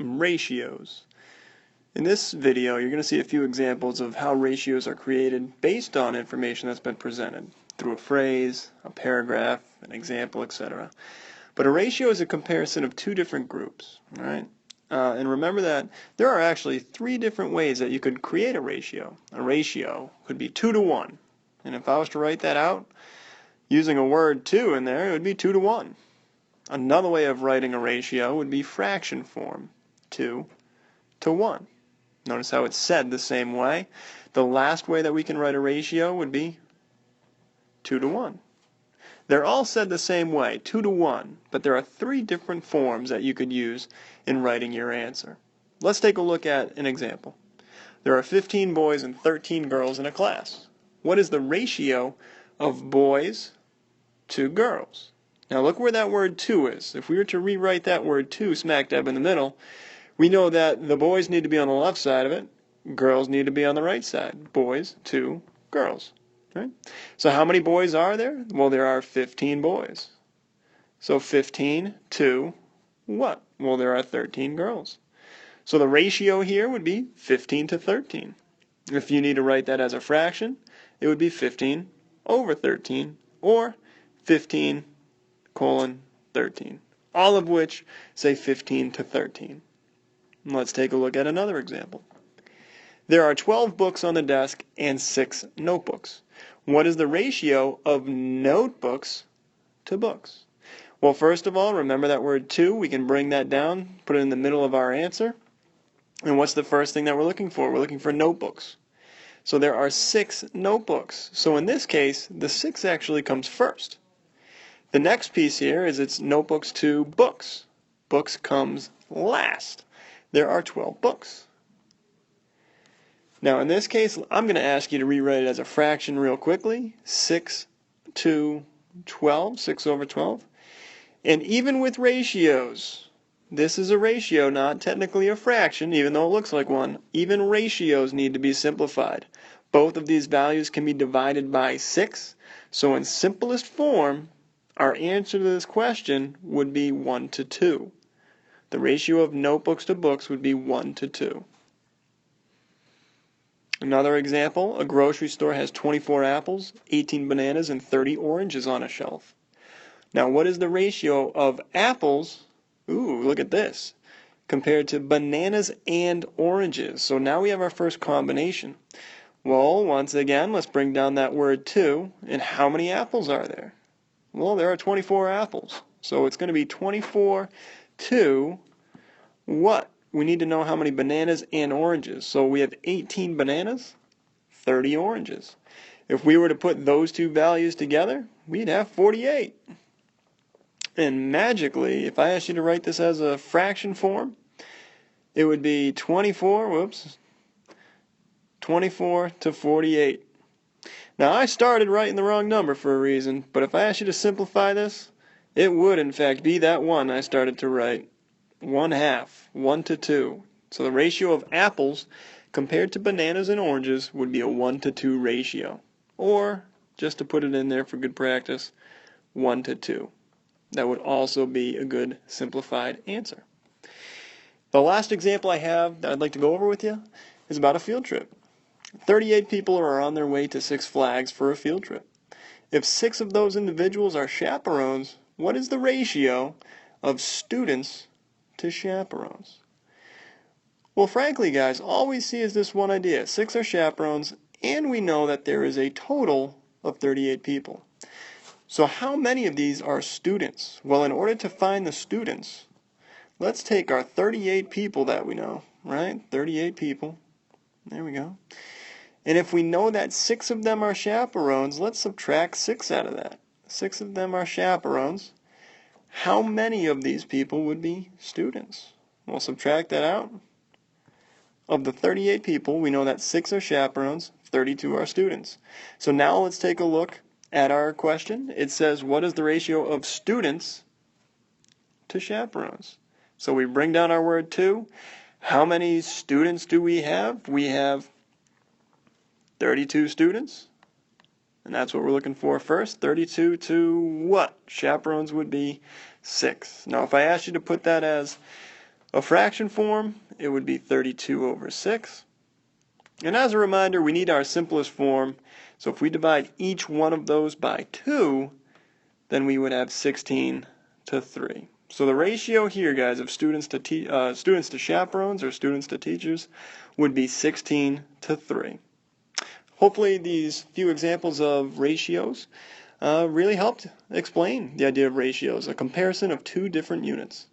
ratios. In this video, you're going to see a few examples of how ratios are created based on information that's been presented through a phrase, a paragraph, an example, etc. But a ratio is a comparison of two different groups, all right? And remember that there are actually three different ways that you could create a ratio. A ratio could be 2 to 1. And if I was to write that out using a word 2 in there, it would be 2 to 1. Another way of writing a ratio would be fraction form, 2 to 1. Notice how it's said the same way. The last way that we can write a ratio would be 2 to 1. They're all said the same way, 2 to 1, but there are three different forms that you could use in writing your answer. Let's take a look at an example. There are 15 boys and 13 girls in a class. What is the ratio of boys to girls? Now look where that word 2 is. If we were to rewrite that word 2 smack dab in the middle, we know that the boys need to be on the left side of it, girls need to be on the right side. Boys to girls. Right? So how many boys are there? Well, there are 15 boys. So 15 to what? Well, there are 13 girls. So the ratio here would be 15 to 13. If you need to write that as a fraction, it would be 15 over 13 or 15 colon 13. All of which say 15 to 13. Let's take a look at another example. There are 12 books on the desk and 6 notebooks. What is the ratio of notebooks to books? Well, first of all, remember that word 2. We can bring that down, put it in the middle of our answer. And what's the first thing that we're looking for? We're looking for notebooks. So there are 6 notebooks. So in this case, the 6 actually comes first. The next piece here is it's notebooks to books. Books comes last. There are 12 books. Now in this case, I'm going to ask you to rewrite it as a fraction real quickly. 6 to 12, 6 over 12. And even with ratios, this is a ratio, not technically a fraction, even though it looks like one. Even ratios need to be simplified. Both of these values can be divided by 6. So in simplest form, our answer to this question would be 1 to 2. The ratio of notebooks to books would be 1 to 2. Another example, a grocery store has 24 apples, 18 bananas, and 30 oranges on a shelf. Now what is the ratio of apples, look at this, compared to bananas and oranges? So now we have our first combination. Well, once again, let's bring down that word 2, and how many apples are there? Well, there are 24 apples. So it's going to be 24 to what? We need to know how many bananas and oranges. So we have 18 bananas, 30 oranges. If we were to put those two values together, we'd have 48. And magically, if I asked you to write this as a fraction form, it would be 24 to 48. Now I started writing the wrong number for a reason, but if I asked you to simplify this, it would in fact be that 1 I started to write. 1/2, 1 to 2. So the ratio of apples compared to bananas and oranges would be a 1 to 2 ratio. Or, just to put it in there for good practice, 1 to 2. That would also be a good simplified answer. The last example I have that I'd like to go over with you is about a field trip. 38 people are on their way to Six Flags for a field trip. If 6 of those individuals are chaperones, what is the ratio of students to chaperones? Well, frankly, guys, all we see is this one idea. 6 are chaperones, and we know that there is a total of 38 people. So how many of these are students? Well, in order to find the students, let's take our 38 people that we know, right? 38 people. There we go. And if we know that 6 of them are chaperones, let's subtract 6 out of that. 6 of them are chaperones. How many of these people would be students? We'll subtract that out. Of the 38 people, we know that 6 are chaperones, 32 are students. So now let's take a look at our question. It says, what is the ratio of students to chaperones? So we bring down our word 2. How many students do we have? We have 32 students. And that's what we're looking for first. 32 to what? Chaperones would be 6. Now if I asked you to put that as A fraction form, it would be 32 over 6. And as a reminder, we need our simplest form. So if we divide each one of those by 2, then we would have 16 to 3. So the ratio here, guys, of students to chaperones or students to teachers would be 16 to 3. Hopefully these few examples of ratios really helped explain the idea of ratios, a comparison of two different units.